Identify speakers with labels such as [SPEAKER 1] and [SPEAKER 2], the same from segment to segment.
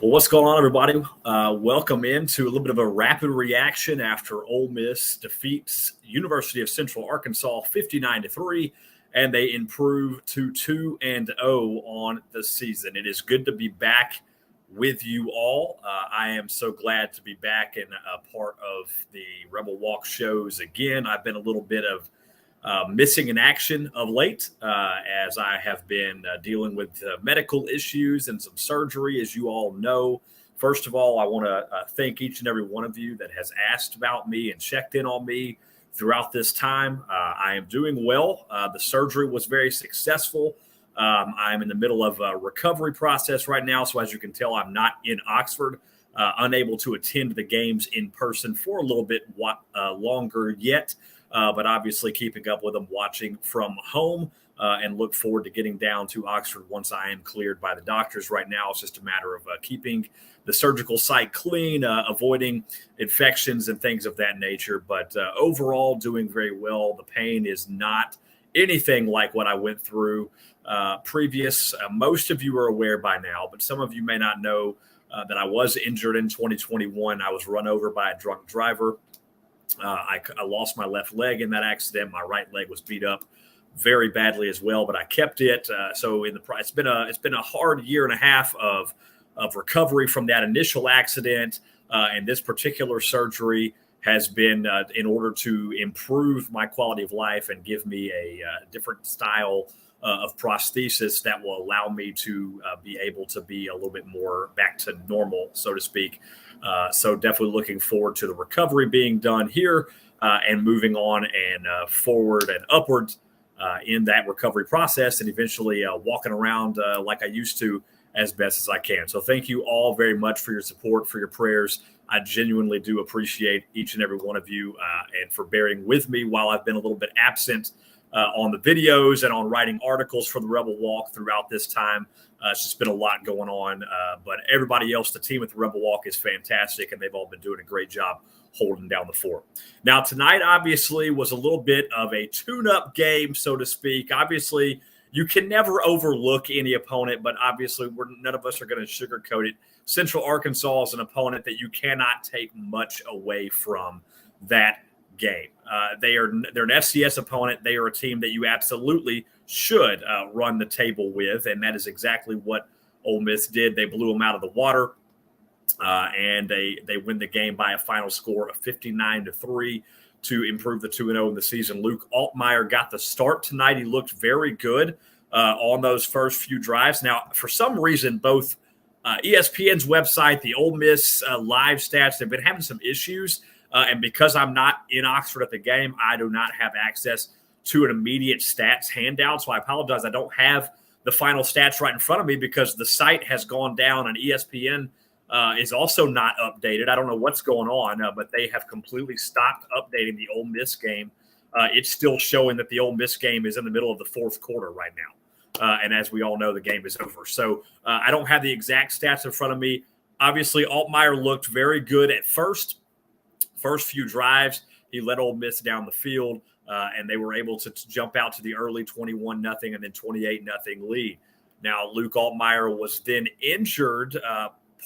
[SPEAKER 1] Well, what's going on, everybody? Welcome into a little bit of a rapid reaction after Ole Miss defeats University of Central Arkansas 59-3, and they improve to 2-0 on the season. It is good to be back with you all. I am so glad to be back and a part of the Rebel Walk shows again. I've been a little bit of missing in action of late as I have been dealing with medical issues and some surgery, as you all know. First of all, I want to thank each and every one of you that has asked about me and checked in on me throughout this time. I am doing well. The surgery was very successful. I'm in the middle of a recovery process right now. So as you can tell, I'm not in Oxford, unable to attend the games in person for a little bit longer yet. But obviously keeping up with them, watching from home, and look forward to getting down to Oxford once I am cleared by the doctors. Right now, it's just a matter of keeping the surgical site clean, avoiding infections and things of that nature. But overall, doing very well. The pain is not anything like what I went through previous. Most of you are aware by now, but some of you may not know that I was injured in 2021. I was run over by a drunk driver. I lost my left leg in that accident. My right leg was beat up very badly as well, but I kept it. So it's been a hard year and a half of recovery from that initial accident, and this particular surgery has been in order to improve my quality of life and give me a different style of prosthesis that will allow me to be able to be a little bit more back to normal, so to speak. So definitely looking forward to the recovery being done here and moving on and forward and upward in that recovery process, and eventually walking around like I used to as best as I can. So thank you all very much for your support, for your prayers. I genuinely do appreciate each and every one of you and for bearing with me while I've been a little bit absent on the videos and on writing articles for the Rebel Walk throughout this time. It's just been a lot going on, but everybody else, the team at the Rebel Walk is fantastic, and they've all been doing a great job holding down the fort. Now, tonight obviously was a little bit of a tune-up game, so to speak. Obviously, you can never overlook any opponent, but obviously none of us are going to sugarcoat it. Central Arkansas is an opponent that you cannot take much away from that game. They're an FCS opponent. They are a team that you absolutely should run the table with, and that is exactly what Ole Miss did. They blew them out of the water, and they win the game by a final score of 59-3 to improve the 2-0 in the season. Luke Altmeier got the start tonight. He looked very good on those first few drives. Now, for some reason, both ESPN's website, the Ole Miss live stats, have been having some issues. And because I'm not in Oxford at the game, I do not have access to an immediate stats handout. So I apologize. I don't have the final stats right in front of me because the site has gone down and ESPN is also not updated. I don't know what's going on, but they have completely stopped updating the Ole Miss game. It's still showing that the Ole Miss game is in the middle of the fourth quarter right now. And as we all know, the game is over. So I don't have the exact stats in front of me. Obviously, Altmeier looked very good at first few drives. He led Ole Miss down the field, and they were able to jump out to the early 21-0 and then 28-0 lead. Now, Luke Altmeier was then injured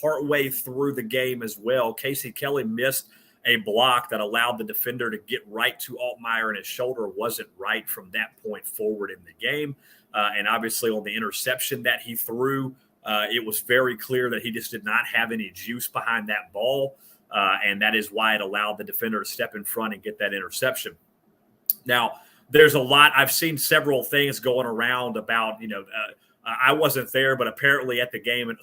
[SPEAKER 1] partway through the game as well. Casey Kelly missed a block that allowed the defender to get right to Altmeier, and his shoulder wasn't right from that point forward in the game. And obviously on the interception that he threw, it was very clear that he just did not have any juice behind that ball. And that is why it allowed the defender to step in front and get that interception. Now, there's a lot. I've seen several things going around about, I wasn't there, but apparently at the game, an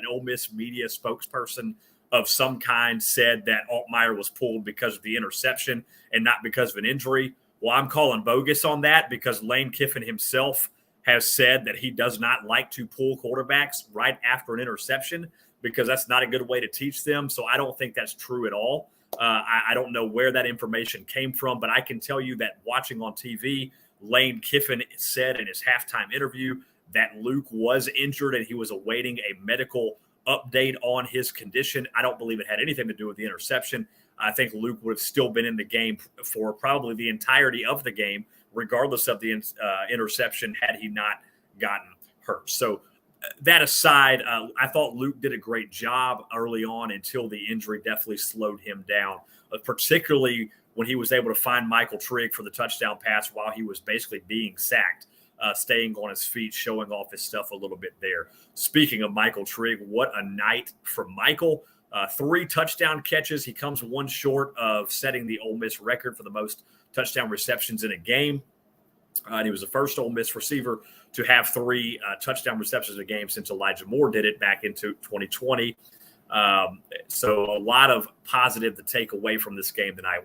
[SPEAKER 1] Ole Miss media spokesperson of some kind said that Altmeier was pulled because of the interception and not because of an injury. Well, I'm calling bogus on that because Lane Kiffin himself has said that he does not like to pull quarterbacks right after an interception, because that's not a good way to teach them. So I don't think that's true at all. I don't know where that information came from, but I can tell you that watching on TV, Lane Kiffin said in his halftime interview that Luke was injured and he was awaiting a medical update on his condition. I don't believe it had anything to do with the interception. I think Luke would have still been in the game for probably the entirety of the game, regardless of the interception, had he not gotten hurt. So that aside, I thought Luke did a great job early on until the injury definitely slowed him down, particularly when he was able to find Michael Trigg for the touchdown pass while he was basically being sacked, staying on his feet, showing off his stuff a little bit there. Speaking of Michael Trigg, what a night for Michael. 3 touchdown catches. He comes one short of setting the Ole Miss record for the most touchdown receptions in a game. And he was the first Ole Miss receiver to have 3 touchdown receptions a game since Elijah Moore did it back into 2020. So a lot of positive to take away from this game tonight.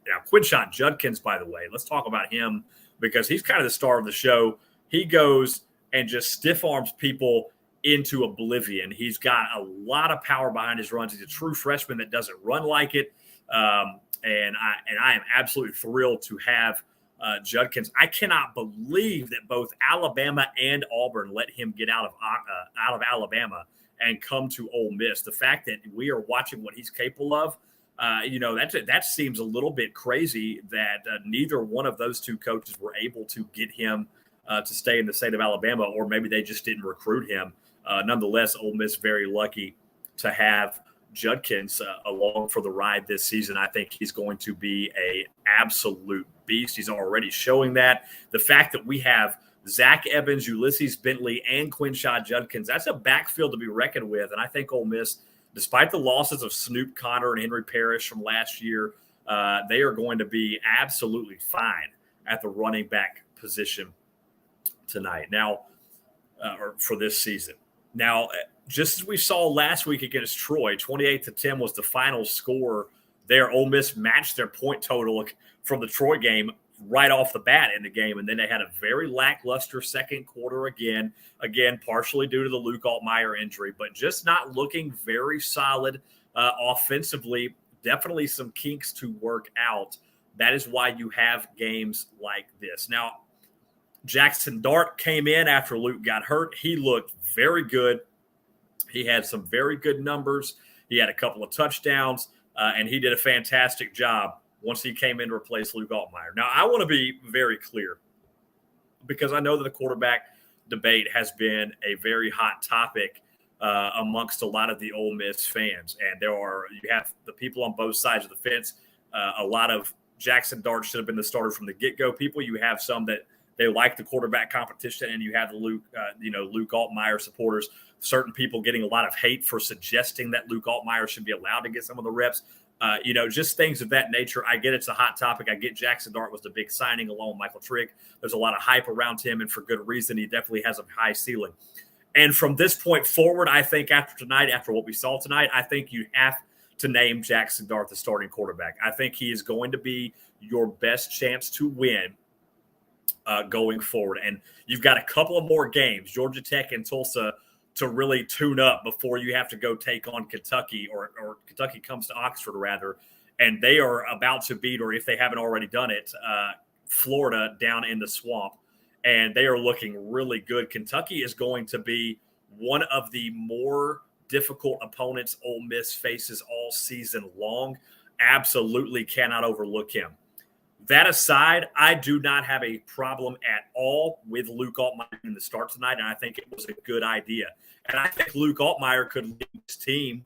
[SPEAKER 1] Now, Quinshon Judkins, by the way, let's talk about him because he's kind of the star of the show. He goes and just stiff arms people into oblivion. He's got a lot of power behind his runs. He's a true freshman that doesn't run like it. And I am absolutely thrilled to have Judkins. I cannot believe that both Alabama and Auburn let him get out of Alabama and come to Ole Miss. The fact that we are watching what he's capable of, that seems a little bit crazy that neither one of those 2 coaches were able to get him to stay in the state of Alabama, or maybe they just didn't recruit him. Nonetheless, Ole Miss very lucky to have Judkins along for the ride this season. I think he's going to be an absolute beast. He's already showing that. The fact that we have Zach Evans, Ulysses Bentley, and Quinshon Judkins, that's a backfield to be reckoned with. And I think Ole Miss, despite the losses of Snoop Connor and Henry Parrish from last year, they are going to be absolutely fine at the running back position tonight. Now, or for this season. Now, just as we saw last week against Troy, 28-10 was the final score there. Ole Miss matched their point total from the Troy game right off the bat in the game, and then they had a very lackluster second quarter again, partially due to the Luke Altmeier injury, but just not looking very solid offensively. Definitely some kinks to work out. That is why you have games like this. Now, Jackson Dart came in after Luke got hurt. He looked very good. He had some very good numbers. He had a couple of touchdowns, and he did a fantastic job once he came in to replace Luke Altmaier. Now, I want to be very clear because I know that the quarterback debate has been a very hot topic amongst a lot of the Ole Miss fans. And you have the people on both sides of the fence. A lot of Jackson Dart should have been the starter from the get-go people. You have some that they like the quarterback competition, and you have the Luke Altmaier supporters. Certain people getting a lot of hate for suggesting that Luke Altmaier should be allowed to get some of the reps. Just things of that nature. I get it's a hot topic. I get Jackson Dart was the big signing along with Michael Trigg. There's a lot of hype around him, and for good reason. He definitely has a high ceiling. And from this point forward, I think after what we saw tonight, I think you have to name Jackson Dart the starting quarterback. I think he is going to be your best chance to win going forward. And you've got a couple of more games, Georgia Tech and Tulsa, to really tune up before you have to go take on Kentucky or Kentucky comes to Oxford rather. And they are about to beat, or if they haven't already done it, Florida down in the swamp. And they are looking really good. Kentucky is going to be one of the more difficult opponents Ole Miss faces all season long. Absolutely cannot overlook him. That aside, I do not have a problem at all with Luke Altmaier in the start tonight, and I think it was a good idea. And I think Luke Altmaier could lead his team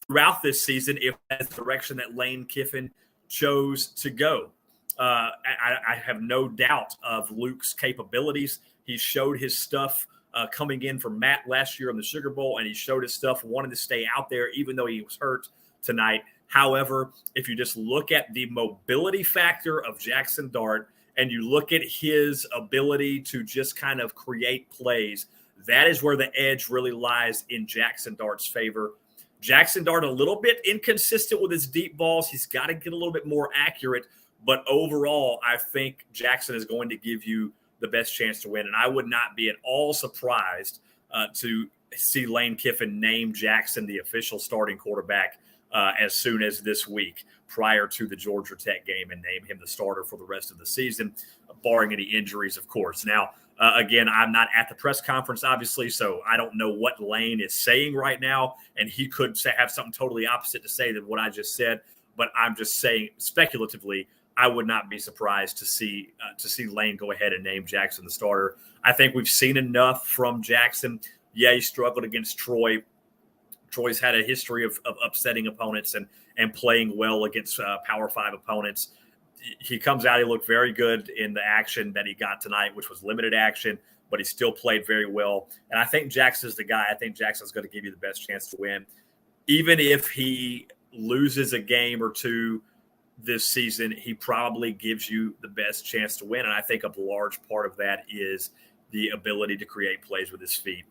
[SPEAKER 1] throughout this season if that's the direction that Lane Kiffin chose to go. I have no doubt of Luke's capabilities. He showed his stuff coming in from Matt last year in the Sugar Bowl, and he showed his stuff wanting to stay out there even though he was hurt tonight. However, if you just look at the mobility factor of Jackson Dart and you look at his ability to just kind of create plays, that is where the edge really lies in Jackson Dart's favor. Jackson Dart a little bit inconsistent with his deep balls. He's got to get a little bit more accurate. But overall, I think Jackson is going to give you the best chance to win. And I would not be at all surprised to see Lane Kiffin name Jackson the official starting quarterback as soon as this week prior to the Georgia Tech game and name him the starter for the rest of the season, barring any injuries, of course. Now, again, I'm not at the press conference, obviously, so I don't know what Lane is saying right now, and he could have something totally opposite to say than what I just said, but I'm just saying speculatively, I would not be surprised to see Lane go ahead and name Jackson the starter. I think we've seen enough from Jackson Yeah, he struggled against Troy. Troy's had a history of upsetting opponents and playing well against Power 5 opponents. He comes out, he looked very good in the action that he got tonight, which was limited action, but he still played very well. And I think Jackson's the guy. I think Jackson's going to give you the best chance to win. Even if he loses a game or two this season, he probably gives you the best chance to win. And I think a large part of that is the ability to create plays with his feet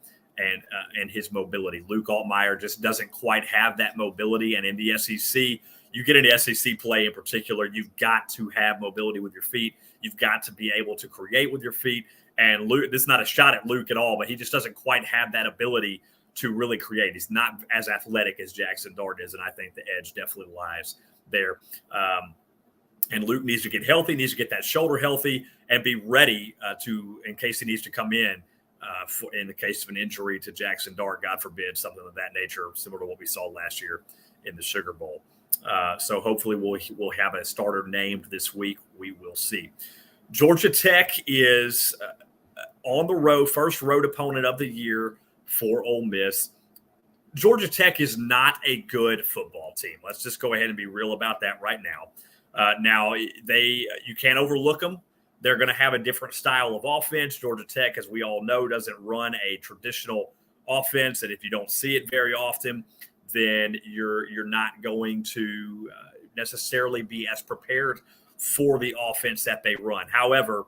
[SPEAKER 1] and his mobility. Luke Altmeier just doesn't quite have that mobility. And in the SEC, you get into SEC play in particular, you've got to have mobility with your feet. You've got to be able to create with your feet. And Luke, this is not a shot at Luke at all, but he just doesn't quite have that ability to really create. He's not as athletic as Jackson Dart is, and I think the edge definitely lies there. And Luke needs to get healthy, needs to get that shoulder healthy, and be ready in case he needs to come in in the case of an injury to Jackson Dart, God forbid, something of that nature, similar to what we saw last year in the Sugar Bowl. So hopefully we'll have a starter named this week. We will see. Georgia Tech is on the road, first road opponent of the year for Ole Miss. Georgia Tech is not a good football team. Let's just go ahead and be real about that right now. You can't overlook them. They're going to have a different style of offense. Georgia Tech, as we all know, doesn't run a traditional offense, and if you don't see it very often, then you're not going to necessarily be as prepared for the offense that they run. However,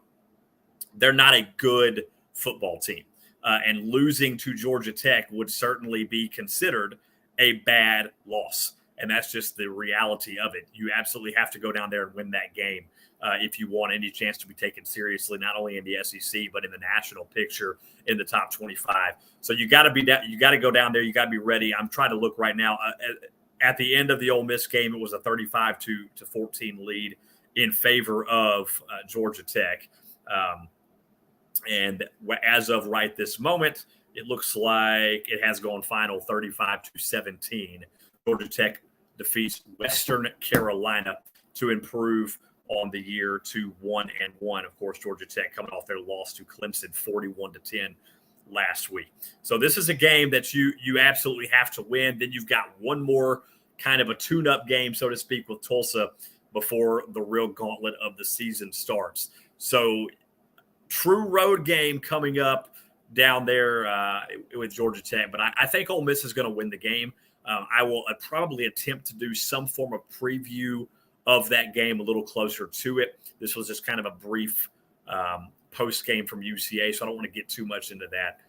[SPEAKER 1] they're not a good football team. And losing to Georgia Tech would certainly be considered a bad loss. And that's just the reality of it. You absolutely have to go down there and win that game if you want any chance to be taken seriously, not only in the SEC, but in the national picture in the top 25. So you got to go down there. You got to be ready. I'm trying to look right now. At the end of the Ole Miss game, it was a 35-14 lead in favor of Georgia Tech. And as of right this moment, it looks like it has gone final 35-17. Georgia Tech defeats Western Carolina to improve on the year to 1-1. Of course, Georgia Tech coming off their loss to Clemson 41-10 last week. So this is a game that you absolutely have to win. Then you've got one more kind of a tune-up game, so to speak, with Tulsa before the real gauntlet of the season starts. So true road game coming up down there with Georgia Tech. But I think Ole Miss is going to win the game. I will probably attempt to do some form of preview of that game a little closer to it. This was just kind of a brief post game from UCA, so I don't want to get too much into that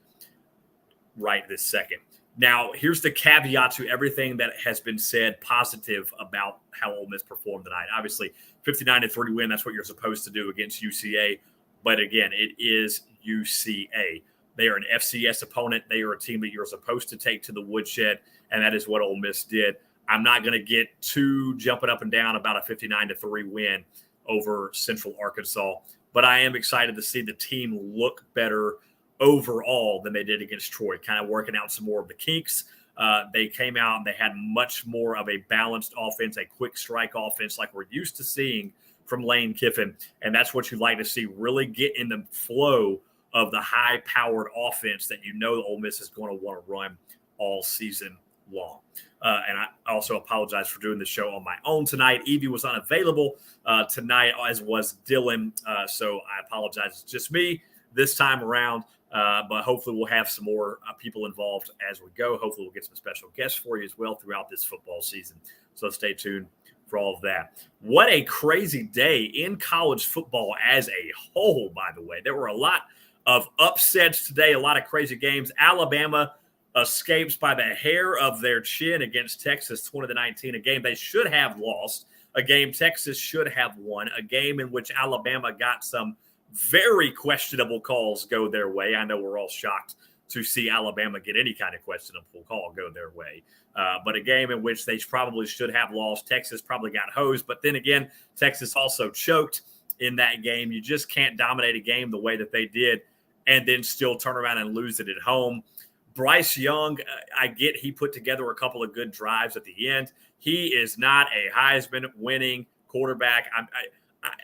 [SPEAKER 1] right this second. Now, here's the caveat to everything that has been said positive about how Ole Miss performed tonight. Obviously, 59-3 win, that's what you're supposed to do against UCA. But again, it is UCA. They are an FCS opponent. They are a team that you're supposed to take to the woodshed, and that is what Ole Miss did. I'm not going to get too jumping up and down about a 59-3 win over Central Arkansas, but I am excited to see the team look better overall than they did against Troy, kind of working out some more of the kinks. They came out and they had much more of a balanced offense, a quick strike offense like we're used to seeing from Lane Kiffin, and that's what you'd like to see really get in the flow of the high-powered offense that you know the Ole Miss is going to want to run all season long. And I also apologize for doing the show on my own tonight. Evie was unavailable tonight, as was Dylan, so I apologize. It's just me this time around, but hopefully we'll have some more people involved as we go. Hopefully we'll get some special guests for you as well throughout this football season, so stay tuned for all of that. What a crazy day in college football as a whole, by the way. There were a lot of upsets today, a lot of crazy games. Alabama escapes by the hair of their chin against Texas 20-19, a game they should have lost, a game Texas should have won, a game in which Alabama got some very questionable calls go their way. I know we're all shocked to see Alabama get any kind of questionable call go their way. But a game in which they probably should have lost. Texas probably got hosed. But then again, Texas also choked in that game. You just can't dominate a game the way that they did and then still turn around and lose it at home. Bryce Young, I get he put together a couple of good drives at the end. He is not a Heisman-winning quarterback.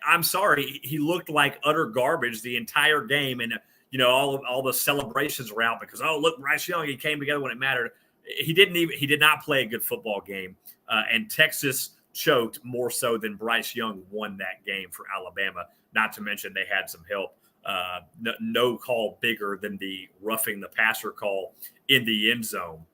[SPEAKER 1] I'm sorry. He looked like utter garbage the entire game. And all the celebrations were out because, oh, look, Bryce Young, he came together when it mattered. He did not play a good football game, and Texas choked more so than Bryce Young won that game for Alabama. Not to mention they had some help. No call bigger than the roughing the passer call in the end zone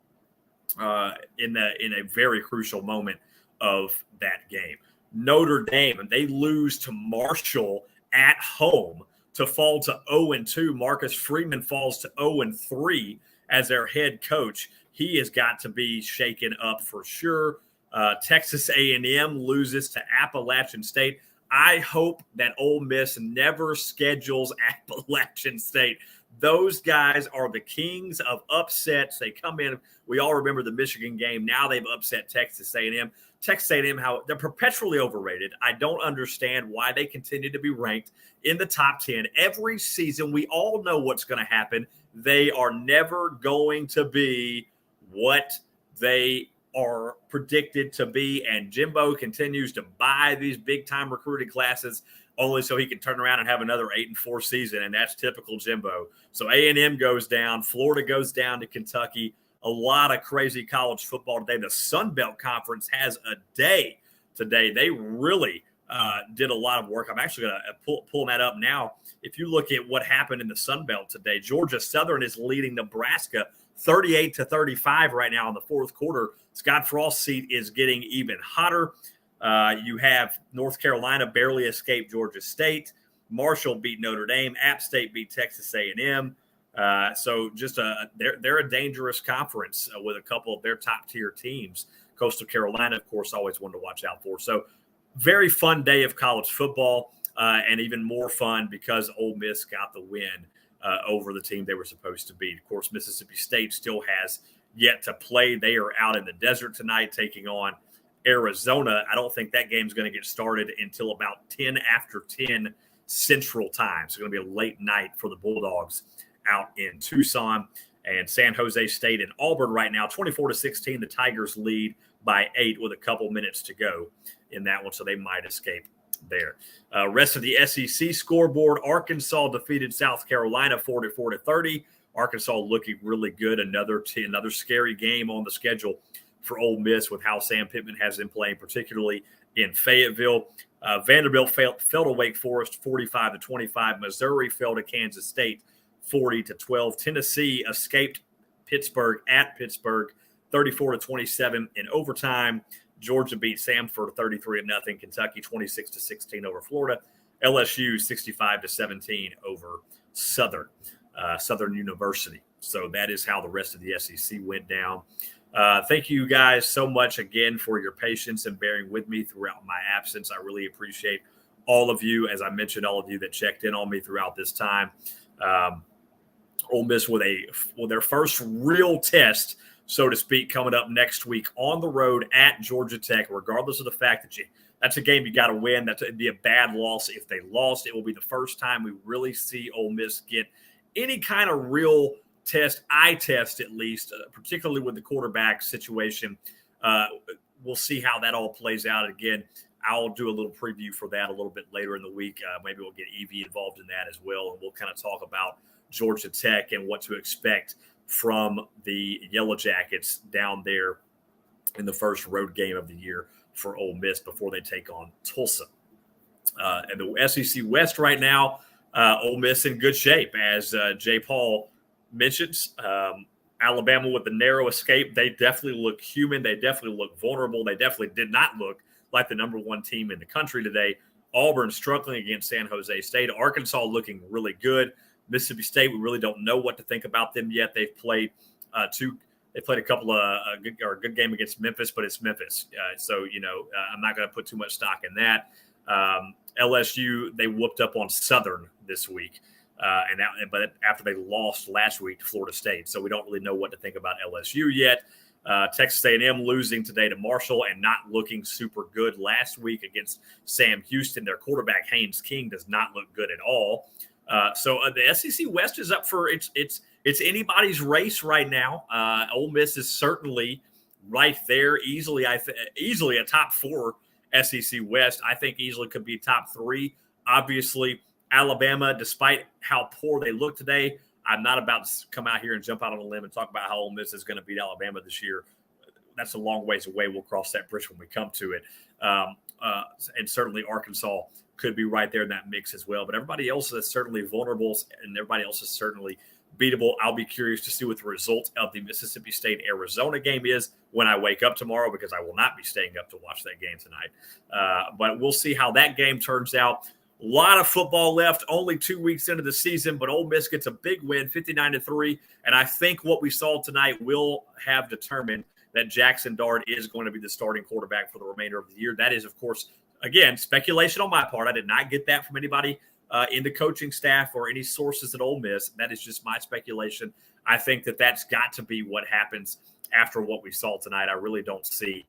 [SPEAKER 1] in a very crucial moment of that game. Notre Dame, and they lose to Marshall at home to fall to 0-2. Marcus Freeman falls to 0-3 as their head coach. He has got to be shaken up for sure. Texas A&M loses to Appalachian State. I hope that Ole Miss never schedules Appalachian State. Those guys are the kings of upsets. They come in. We all remember the Michigan game. Now they've upset Texas A&M. Texas A&M, they're perpetually overrated. I don't understand why they continue to be ranked in the top 10 every season. We all know what's going to happen. They are never going to be what they are predicted to be, and Jimbo continues to buy these big-time recruiting classes only so he can turn around and have another 8-4 season, and that's typical Jimbo. So A&M goes down. Florida goes down to Kentucky. A lot of crazy college football today. The Sun Belt Conference has a day today. They really did a lot of work. I'm actually going to pull that up now. If you look at what happened in the Sun Belt today, Georgia Southern is leading Nebraska 38-35 right now in the fourth quarter. Scott Frost's seat is getting even hotter. You have North Carolina barely escaped Georgia State. Marshall beat Notre Dame. App State beat Texas A&M. So just they're a dangerous conference with a couple of their top tier teams. Coastal Carolina, of course, always one to watch out for. So very fun day of college football, and even more fun because Ole Miss got the win over the team they were supposed to beat. Of course, Mississippi State still has yet to play. They are out in the desert tonight taking on Arizona. I don't think that game's going to get started until about 10 after 10 Central Time. So it's going to be a late night for the Bulldogs out in Tucson. And San Jose State and Auburn right now, 24-16. The Tigers lead by 8 with a couple minutes to go in that one, so they might escape there. Rest of the SEC scoreboard, Arkansas defeated South Carolina 44-30. Arkansas looking really good. Another scary game on the schedule for Ole Miss with how Sam Pittman has been playing, particularly in Fayetteville. Vanderbilt fell to Wake Forest 45-25. Missouri fell to Kansas State 40-12. Tennessee escaped Pittsburgh at Pittsburgh 34-27 in overtime. Georgia beat Samford 33-0. Kentucky 26-16 over Florida. LSU 65-17 over Southern University. So that is how the rest of the SEC went down. Thank you guys so much again for your patience and bearing with me throughout my absence. I really appreciate all of you. As I mentioned, all of you that checked in on me throughout this time. Ole Miss with their first real test, so to speak, coming up next week on the road at Georgia Tech, regardless of the fact that that's a game you got to win. It'd be a bad loss if they lost. It will be the first time we really see Ole Miss get any kind of real eye test at least, particularly with the quarterback situation. We'll see how that all plays out. Again, I'll do a little preview for that a little bit later in the week. Maybe we'll get Evie involved in that as well, and we'll kind of talk about Georgia Tech and what to expect from the Yellow Jackets down there in the first road game of the year for Ole Miss before they take on Tulsa. And the SEC West right now, Ole Miss in good shape, as Jay Paul mentions. Alabama with the narrow escape, they definitely look human. They definitely look vulnerable. They definitely did not look like the number one team in the country today. Auburn struggling against San Jose State. Arkansas looking really good. Mississippi State, we really don't know what to think about them yet. They've played They played a couple of a good game against Memphis, but it's Memphis. So I'm not going to put too much stock in that. LSU, they whooped up on Southern this week, but after they lost last week to Florida State, so we don't really know what to think about LSU yet. Texas A&M losing today to Marshall and not looking super good last week against Sam Houston. Their quarterback Haynes King does not look good at all. So the SEC West is up for it's anybody's race right now. Ole Miss is certainly right there, easily a top 4 SEC West. I think easily could be top 3. Obviously, Alabama, despite how poor they look today, I'm not about to come out here and jump out on a limb and talk about how Ole Miss is going to beat Alabama this year. That's a long ways away. We'll cross that bridge when we come to it. And certainly Arkansas could be right there in that mix as well. But everybody else is certainly vulnerable, and everybody else is certainly beatable. I'll be curious to see what the result of the Mississippi State-Arizona game is when I wake up tomorrow, because I will not be staying up to watch that game tonight. But we'll see how that game turns out. A lot of football left, only 2 weeks into the season, but Ole Miss gets a big win, 59-3. And I think what we saw tonight will have determined that Jackson Dart is going to be the starting quarterback for the remainder of the year. That is, of course, again, speculation on my part. I did not get that from anybody in the coaching staff or any sources at Ole Miss. That is just my speculation. I think that that's got to be what happens after what we saw tonight. I really don't see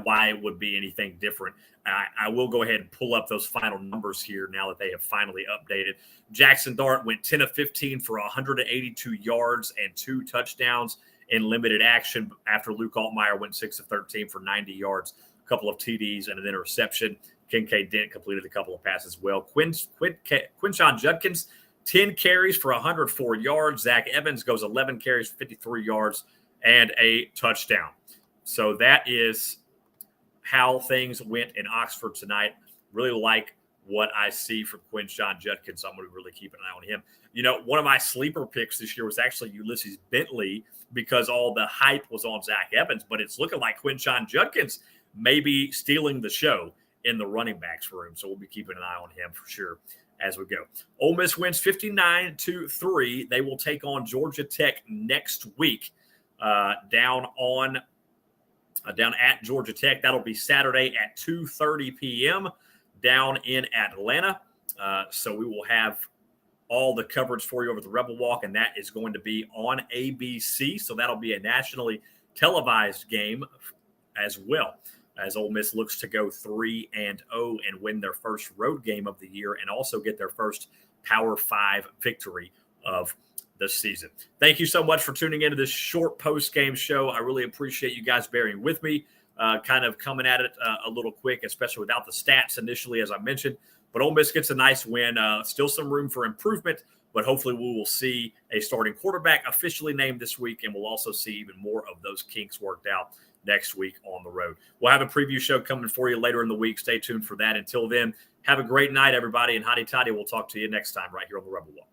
[SPEAKER 1] why it would be anything different. I will go ahead and pull up those final numbers here now that they have finally updated. Jackson Dart went 10 of 15 for 182 yards and 2 touchdowns in limited action after Luke Altmeier went 6 of 13 for 90 yards, a couple of TDs and an interception. Kincaid Dent completed a couple of passes as well. Quinshon Judkins, 10 carries for 104 yards. Zach Evans goes 11 carries for 53 yards and a touchdown. So that is how things went in Oxford tonight. Really like what I see from Quinshon Judkins. I'm going to really keep an eye on him. You know, one of my sleeper picks this year was actually Ulysses Bentley because all the hype was on Zach Evans, but it's looking like Quinshon Judkins may be stealing the show in the running backs room. So we'll be keeping an eye on him for sure as we go. Ole Miss wins 59-3. They will take on Georgia Tech next week down at Georgia Tech. That'll be Saturday at 2:30 p.m. down in Atlanta. So we will have all the coverage for you over the Rebel Walk, and that is going to be on ABC. So that'll be a nationally televised game as well, as Ole Miss looks to go 3-0 and win their first road game of the year and also get their first Power 5 victory of the season. Thank you so much for tuning into this short post-game show. I really appreciate you guys bearing with me, kind of coming at it a little quick, especially without the stats initially, as I mentioned. But Ole Miss gets a nice win. Still some room for improvement, but hopefully we will see a starting quarterback officially named this week, and we'll also see even more of those kinks worked out next week on the road. We'll have a preview show coming for you later in the week. Stay tuned for that. Until then, have a great night, everybody, and hotty toddy. We'll talk to you next time right here on the Rebel Walk.